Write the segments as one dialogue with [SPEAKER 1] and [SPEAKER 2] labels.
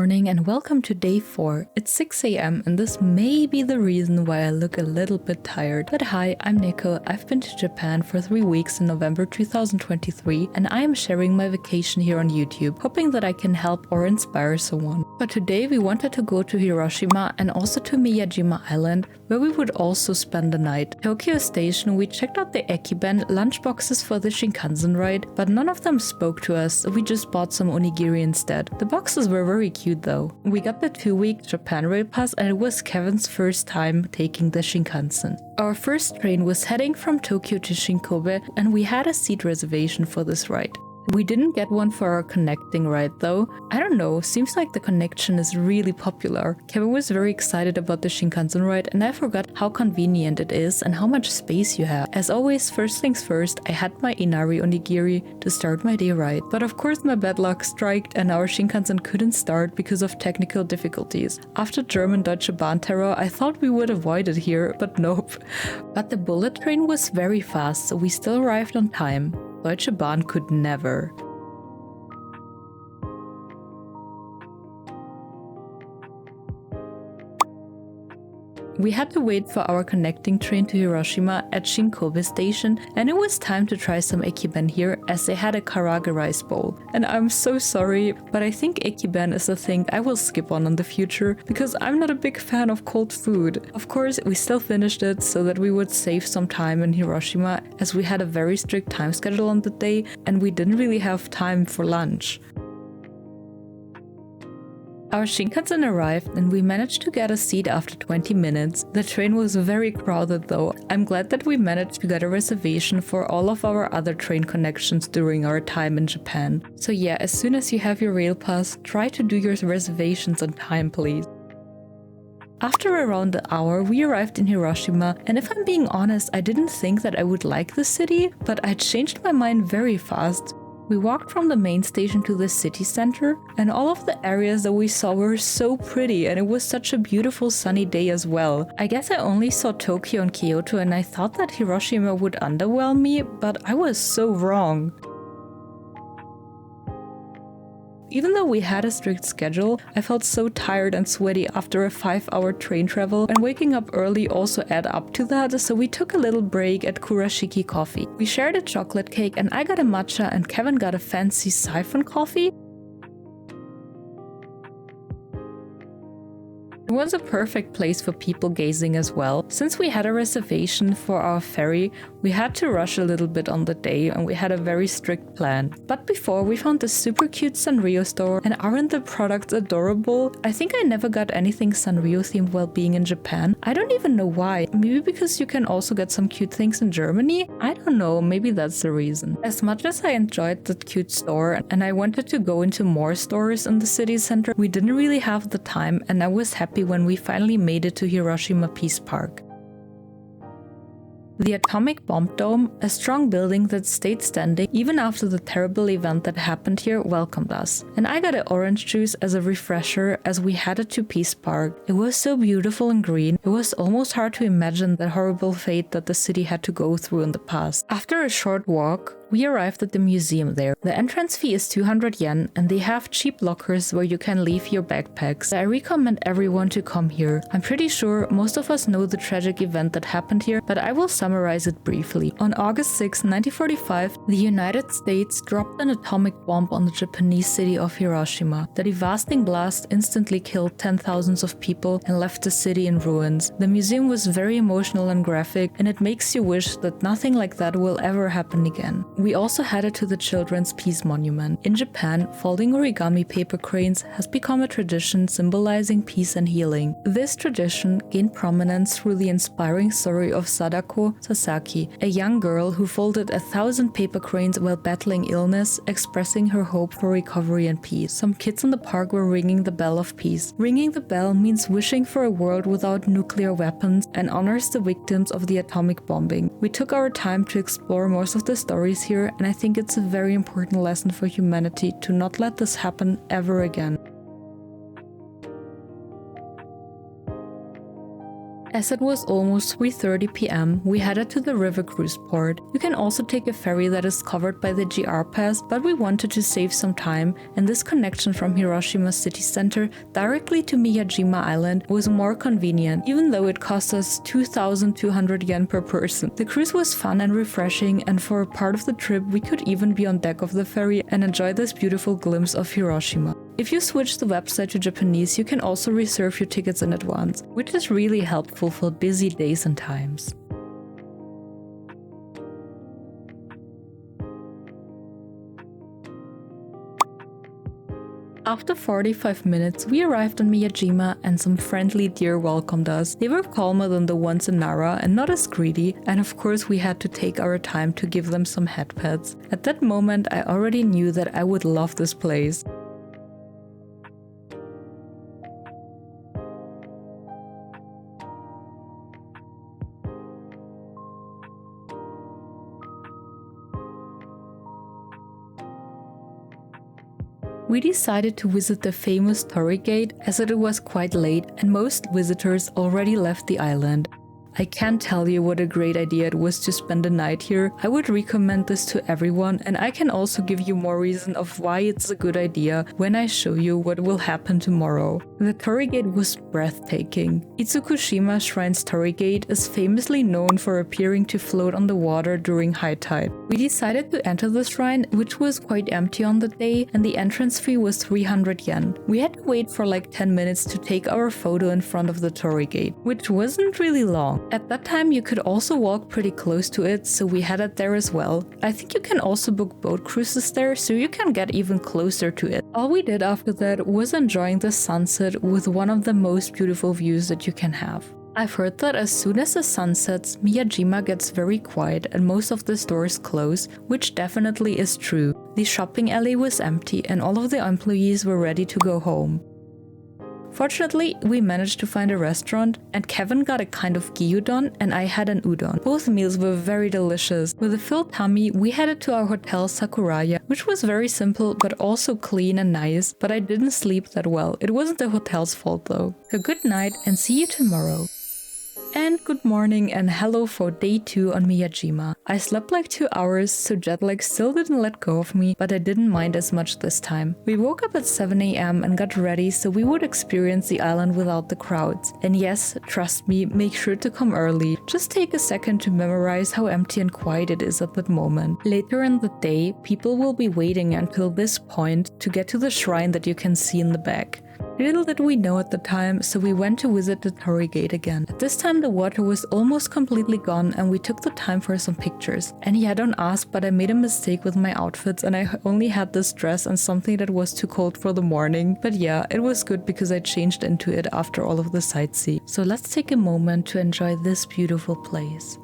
[SPEAKER 1] morning and welcome to day 4. It's 6 a.m. and this may be the reason why I look a little bit tired. But hi, I'm Neko. I've been to Japan for 3 weeks in November 2023 and I am sharing my vacation here on YouTube, hoping that I can help or inspire someone. But today we wanted to go to Hiroshima and also to Miyajima Island, where we would also spend the night. Tokyo Station, we checked out the Ekiben lunchboxes for the Shinkansen ride, but none of them spoke to us, so we just bought some onigiri instead. The boxes were very cute though. We got the 2-week Japan Rail Pass and it was Kevin's first time taking the Shinkansen. Our first train was heading from Tokyo to Shinkobe and we had a seat reservation for this ride. We didn't get one for our connecting ride though. I don't know, seems like the connection is really popular. Kevin was very excited about the Shinkansen ride and I forgot how convenient it is and how much space you have. As always, first things first, I had my inari onigiri to start my day right. But of course my bad luck striked and our Shinkansen couldn't start because of technical difficulties. After German Deutsche Bahn terror, I thought we would avoid it here, but nope. But the bullet train was very fast, so we still arrived on time. Deutsche Bahn could never. We had to wait for our connecting train to Hiroshima at Shinkobe Station, and it was time to try some ekiben here as they had a karage rice bowl. And I'm so sorry, but I think ekiben is a thing I will skip on in the future because I'm not a big fan of cold food. Of course, we still finished it so that we would save some time in Hiroshima as we had a very strict time schedule on the day and we didn't really have time for lunch. Our Shinkansen arrived and we managed to get a seat after 20 minutes. The train was very crowded though. I'm glad that we managed to get a reservation for all of our other train connections during our time in Japan. So yeah, as soon as you have your rail pass, try to do your reservations on time please. After around an hour, we arrived in Hiroshima, and if I'm being honest, I didn't think that I would like the city, but I changed my mind very fast. We walked from the main station to the city center, and all of the areas that we saw were so pretty and it was such a beautiful sunny day as well. I guess I only saw Tokyo and Kyoto and I thought that Hiroshima would underwhelm me, but I was so wrong. Even though we had a strict schedule, I felt so tired and sweaty after a 5-hour train travel, and waking up early also add up to that, so we took a little break at Kurashiki Coffee. We shared a chocolate cake and I got a matcha and Kevin got a fancy siphon coffee. It was a perfect place for people gazing as well. Since we had a reservation for our ferry, we had to rush a little bit on the day and we had a very strict plan. But before, we found this super cute Sanrio store, and aren't the products adorable? I think I never got anything Sanrio themed while being in Japan. I don't even know why. Maybe because you can also get some cute things in Germany? I don't know, maybe that's the reason. As much as I enjoyed the cute store and I wanted to go into more stores in the city center, we didn't really have the time and I was happy when we finally made it to Hiroshima Peace Park. The atomic bomb dome, a strong building that stayed standing even after the terrible event that happened here, welcomed us. And I got an orange juice as a refresher as we headed to Peace Park. It was so beautiful and green, it was almost hard to imagine the horrible fate that the city had to go through in the past. After a short walk, we arrived at the museum there. The entrance fee is 200 yen and they have cheap lockers where you can leave your backpacks. I recommend everyone to come here. I'm pretty sure most of us know the tragic event that happened here, but I will summarize it briefly. On August 6, 1945, the United States dropped an atomic bomb on the Japanese city of Hiroshima. The devastating blast instantly killed 10,000s of people and left the city in ruins. The museum was very emotional and graphic, and it makes you wish that nothing like that will ever happen again. We also headed to the Children's Peace Monument. In Japan, folding origami paper cranes has become a tradition symbolizing peace and healing. This tradition gained prominence through the inspiring story of Sadako Sasaki, a young girl who folded 1,000 paper cranes while battling illness, expressing her hope for recovery and peace. Some kids in the park were ringing the bell of peace. Ringing the bell means wishing for a world without nuclear weapons and honors the victims of the atomic bombing. We took our time to explore most of the stories here, and I think it's a very important lesson for humanity to not let this happen ever again. As it was almost 3:30 p.m., we headed to the river cruise port. You can also take a ferry that is covered by the GR Pass, but we wanted to save some time, and this connection from Hiroshima city center directly to Miyajima Island was more convenient, even though it cost us 2,200 yen per person. The cruise was fun and refreshing, and for a part of the trip we could even be on deck of the ferry and enjoy this beautiful glimpse of Hiroshima. If you switch the website to Japanese, you can also reserve your tickets in advance, which is really helpful for busy days and times. After 45 minutes, we arrived on Miyajima and some friendly deer welcomed us. They were calmer than the ones in Nara and not as greedy, and of course we had to take our time to give them some head pets. At that moment, I already knew that I would love this place. We decided to visit the famous Tori gate as it was quite late and most visitors already left the island. I can't tell you what a great idea it was to spend the night here. I would recommend this to everyone, and I can also give you more reason of why it's a good idea when I show you what will happen tomorrow. The Tori gate was breathtaking. Itsukushima Shrine's Tori gate is famously known for appearing to float on the water during high tide. We decided to enter the shrine, which was quite empty on the day, and the entrance fee was 300 yen. We had to wait for like 10 minutes to take our photo in front of the Tori gate, which wasn't really long. At that time you could also walk pretty close to it, so we headed there as well. I think you can also book boat cruises there, so you can get even closer to it. All we did after that was enjoying the sunset with one of the most beautiful views that you can have. I've heard that as soon as the sun sets, Miyajima gets very quiet and most of the stores close, which definitely is true. The shopping alley was empty and all of the employees were ready to go home. Fortunately, we managed to find a restaurant, and Kevin got a kind of gyudon and I had an udon. Both meals were very delicious. With a filled tummy, we headed to our hotel Sakuraya, which was very simple but also clean and nice, but I didn't sleep that well. It wasn't the hotel's fault though. So good night and see you tomorrow. And good morning and hello for day 2 on Miyajima. I slept like 2 hours, so jet lag still didn't let go of me, but I didn't mind as much this time. We woke up at 7 AM and got ready so we would experience the island without the crowds. And yes, trust me, make sure to come early. Just take a second to memorize how empty and quiet it is at that moment. Later in the day, people will be waiting until this point to get to the shrine that you can see in the back. Little did we know at the time, so we went to visit the Tori gate again. At this time the water was almost completely gone and we took the time for some pictures. And yeah, don't ask, but I made a mistake with my outfits and I only had this dress and something that was too cold for the morning. But yeah, it was good because I changed into it after all of the sightseeing. So let's take a moment to enjoy this beautiful place.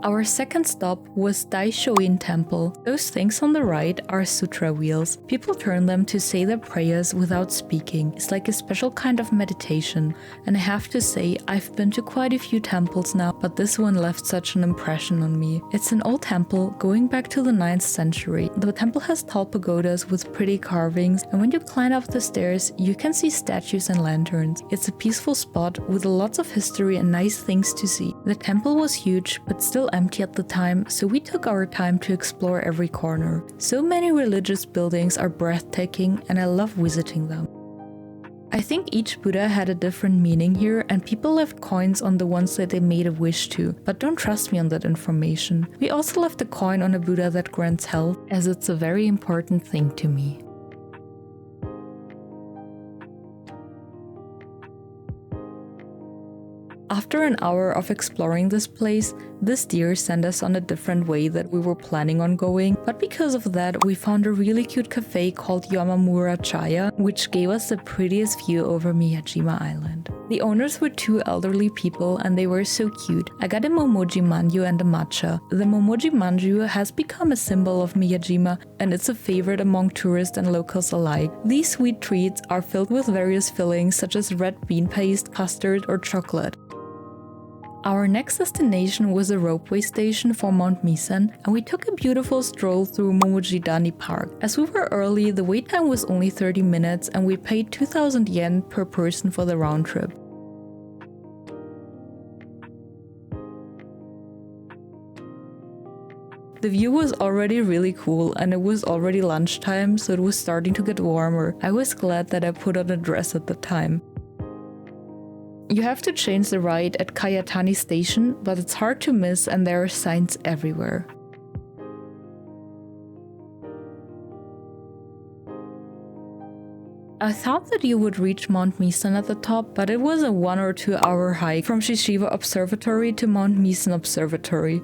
[SPEAKER 1] Our second stop was Daishoin Temple. Those things on the right are sutra wheels. People turn them to say their prayers without speaking. It's like a special kind of meditation. And I have to say, I've been to quite a few temples now, but this one left such an impression on me. It's an old temple going back to the 9th century. The temple has tall pagodas with pretty carvings, and when you climb up the stairs, you can see statues and lanterns. It's a peaceful spot with lots of history and nice things to see. The temple was huge, but still empty at the time, so we took our time to explore every corner. So many religious buildings are breathtaking and I love visiting them. I think each Buddha had a different meaning here and people left coins on the ones that they made a wish to, but don't trust me on that information. We also left a coin on a Buddha that grants health, as it's a very important thing to me. After an hour of exploring this place, this deer sent us on a different way that we were planning on going, but because of that we found a really cute cafe called Yamamura Chaya, which gave us the prettiest view over Miyajima Island. The owners were 2 elderly people and they were so cute. I got a momoji manju and a matcha. The momoji manju has become a symbol of Miyajima and it's a favorite among tourists and locals alike. These sweet treats are filled with various fillings such as red bean paste, custard or chocolate. Our next destination was a Ropeway station for Mount Misen, and we took a beautiful stroll through Momojidani Park. As we were early, the wait time was only 30 minutes and we paid 2,000 yen per person for the round trip. The view was already really cool and it was already lunchtime, so it was starting to get warmer. I was glad that I put on a dress at the time. You have to change the ride at Kayatani Station, but it's hard to miss and there are signs everywhere. I thought that you would reach Mount Misen at the top, but it was a 1 or 2 hour hike from Shishiba Observatory to Mount Misen Observatory.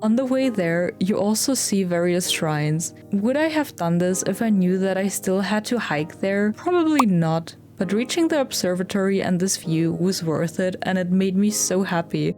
[SPEAKER 1] On the way there, you also see various shrines. Would I have done this if I knew that I still had to hike there? Probably not. But reaching the observatory and this view was worth it, and it made me so happy.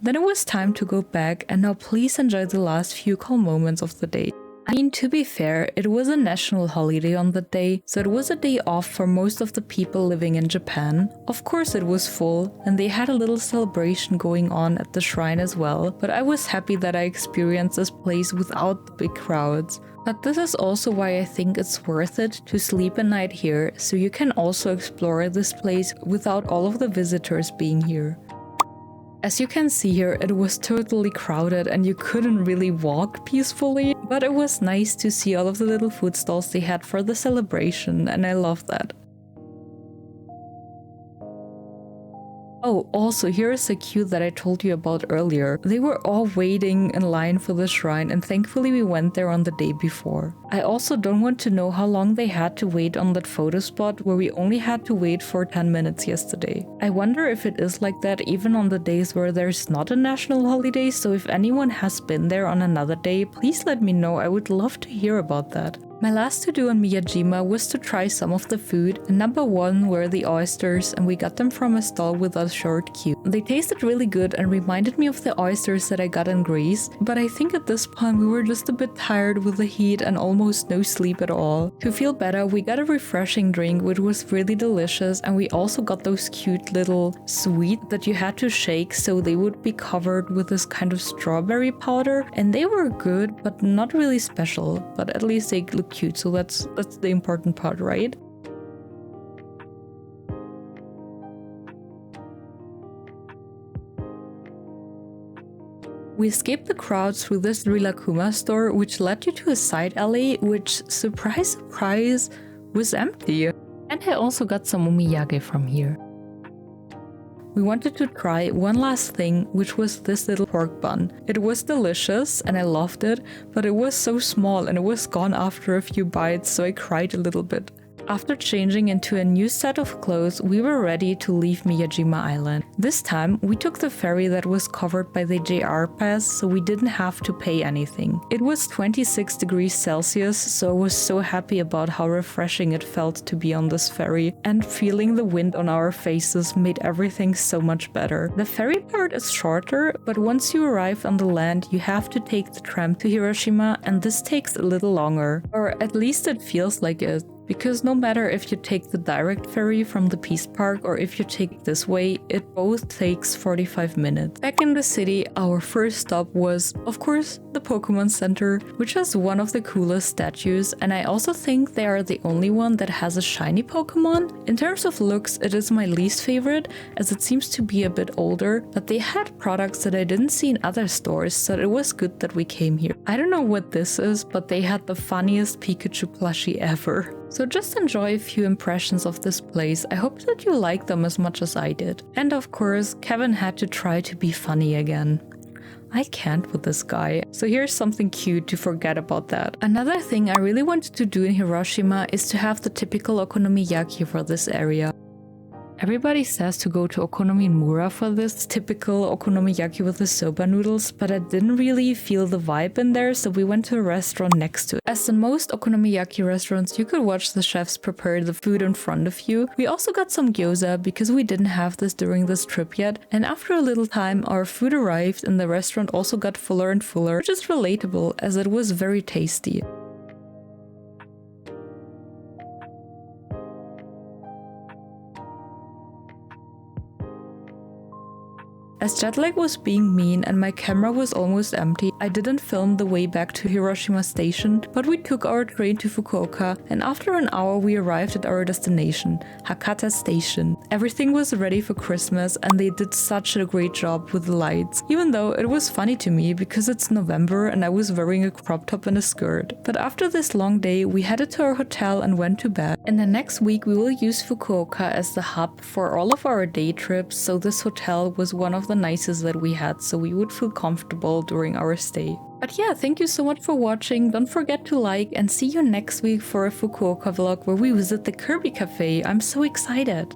[SPEAKER 1] Then it was time to go back, and now please enjoy the last few calm moments of the day. I mean, to be fair, it was a national holiday on that day, so it was a day off for most of the people living in Japan. Of course it was full, and they had a little celebration going on at the shrine as well, but I was happy that I experienced this place without the big crowds. But this is also why I think it's worth it to sleep a night here, so you can also explore this place without all of the visitors being here. As you can see here, it was totally crowded and you couldn't really walk peacefully, but it was nice to see all of the little food stalls they had for the celebration, and I love that. Oh, also here is a queue that I told you about earlier. They were all waiting in line for the shrine, and thankfully we went there on the day before. I also don't want to know how long they had to wait on that photo spot where we only had to wait for 10 minutes yesterday. I wonder if it is like that even on the days where there's not a national holiday, so if anyone has been there on another day, please let me know. I would love to hear about that. My last to-do on Miyajima was to try some of the food, and number one were the oysters, and we got them from a stall with a short queue. They tasted really good and reminded me of the oysters that I got in Greece, but I think at this point we were just a bit tired with the heat and almost no sleep at all. To feel better, we got a refreshing drink which was really delicious, and we also got those cute little sweets that you had to shake so they would be covered with this kind of strawberry powder, and they were good but not really special, but at least they look cute, so that's the important part, right? We escaped the crowds through this Rilakuma store, which led you to a side alley, which, surprise surprise, was empty. And I also got some omiyage from here. We wanted to try one last thing, which was this little pork bun. It was delicious and I loved it, but it was so small and it was gone after a few bites, so I cried a little bit. After changing into a new set of clothes, we were ready to leave Miyajima Island. This time, we took the ferry that was covered by the JR pass, so we didn't have to pay anything. It was 26 degrees Celsius, so I was so happy about how refreshing it felt to be on this ferry, and feeling the wind on our faces made everything so much better. The ferry part is shorter, but once you arrive on the land, you have to take the tram to Hiroshima, and this takes a little longer. Or at least it feels like it. Because no matter if you take the direct ferry from the Peace Park or if you take this way, it both takes 45 minutes. Back in the city, our first stop was, of course, the Pokemon Center, which has one of the coolest statues, and I also think they are the only one that has a shiny Pokemon. In terms of looks, it is my least favorite, as it seems to be a bit older, but they had products that I didn't see in other stores, so it was good that we came here. I don't know what this is, but they had the funniest Pikachu plushie ever. So just enjoy a few impressions of this place. I hope that you like them as much as I did. And of course, Kevin had to try to be funny again. I can't with this guy. So here's something cute to forget about that. Another thing I really wanted to do in Hiroshima is to have the typical okonomiyaki for this area. Everybody says to go to Okonomimura for this typical okonomiyaki with the soba noodles, but I didn't really feel the vibe in there, so we went to a restaurant next to it. As in most okonomiyaki restaurants, you could watch the chefs prepare the food in front of you. We also got some gyoza because we didn't have this during this trip yet, and after a little time our food arrived and the restaurant also got fuller and fuller, which is relatable as it was very tasty. As jet lag was being mean and my camera was almost empty, I didn't film the way back to Hiroshima station, but we took our train to Fukuoka, and after an hour we arrived at our destination, Hakata Station. Everything was ready for Christmas and they did such a great job with the lights, even though it was funny to me because it's November and I was wearing a crop top and a skirt. But after this long day, we headed to our hotel and went to bed. And the next week we will use Fukuoka as the hub for all of our day trips, so this hotel was one of the nicest that we had, so we would feel comfortable during our stay. But yeah, thank you so much for watching. Don't forget to like and see you next week for a Fukuoka vlog where we visit the Kirby Cafe. I'm so excited!